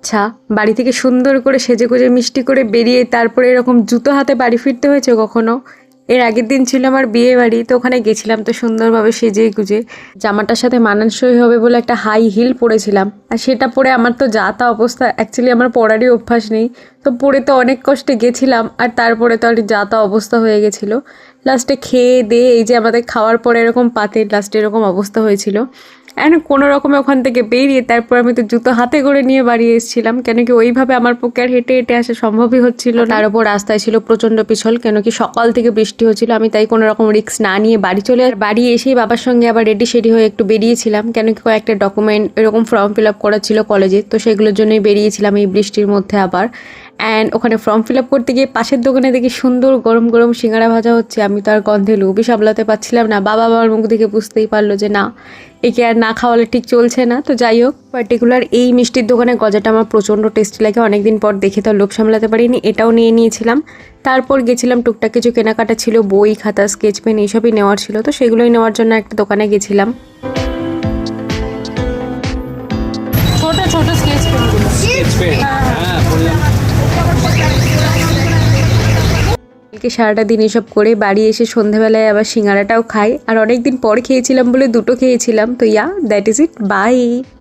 আচ্ছা, বাড়ি থেকে সুন্দর করে সেজেগুজে মিষ্টি করে বেরিয়ে তারপরে এরকম জুতো হাতে বাড়ি ফিরতে হয়েছে কখনো? এর আগের দিন ছিল আমার বিয়ে বাড়ি, তো ওখানে গেছিলাম তো সুন্দরভাবে সেজে গুজে জামাটার সাথে মানানসই হবে বলে একটা হাই হিল পরেছিলাম, আর সেটা পরে আমার তো যা তা অবস্থা। অ্যাকচুয়ালি আমার পরারই অভ্যাস নেই, তো পরে তো অনেক কষ্টে গেছিলাম, আর তারপরে তো আর যা তা অবস্থা হয়ে গেছিলো। লাস্টে খেয়ে দিয়ে এই যে আমাদের খাওয়ার পরে এরকম পাতে লাস্টে এরকম অবস্থা হয়েছিল। অ্যান্ড কোনো রকমে ওখান থেকে বেরিয়ে তারপর আমি তো জুতো হাতে করে নিয়ে বাড়ি এসেছিলাম, কেন কি ওইভাবে আমার পক্ষে আর হেঁটে হেঁটে আসা সম্ভবই হচ্ছিল না। তার উপর রাস্তায় ছিল প্রচণ্ড পিছল, কেন কি সকাল থেকে বৃষ্টি হচ্ছিল। আমি তাই কোনো রকম রিস্ক না নিয়ে বাড়ি চলে বাড়ি এসেই বাবার সঙ্গে আবার রেডি সেডি হয়ে একটু বেরিয়েছিলাম, কেন কি কয়েকটা ডকুমেন্ট এরকম ফর্ম ফিল আপ করা ছিল কলেজে, তো সেগুলোর জন্যই বেরিয়েছিলাম এই বৃষ্টির মধ্যে আবার। অ্যান্ড ওখানে ফর্ম ফিল আপ করতে গিয়ে পাশের দোকানে দেখি সুন্দর গরম গরম সিঙ্গারা ভাজা হচ্ছে। আমি তো আর গন্ধে লোভই সামলাতে পারছিলাম না। বাবা আমার মুখ দেখে বুঝতেই পারলো যে না, একে আর না খাওয়ালে ঠিক চলছে না। তো যাই হোক, পার্টিকুলার এই মিষ্টির দোকানে গজাটা আমার প্রচণ্ড টেস্টি লাগে। অনেকদিন পর দেখে তো লোভ সামলাতে পারিনি, এটাও নিয়ে নিয়েছিলাম। তারপর গেছিলাম, টুকটাক কিছু কেনাকাটা ছিল, বই খাতা স্কেচ পেন এইসবই নেওয়ার ছিল, তো সেগুলোই নেওয়ার জন্য একটা দোকানে গেছিলাম। ছোট ছোট স্কেচ পেনগুলো। কালকে সারাটা দিন এসব করে বাড়ি এসে সন্ধ্যাবেলায় আবার সিঙ্গারাটাও খাই, আর অনেকদিন পর খেয়েছিলাম বলে দুটো খেয়েছিলাম। তো দ্যাট ইজ ইট, বাই।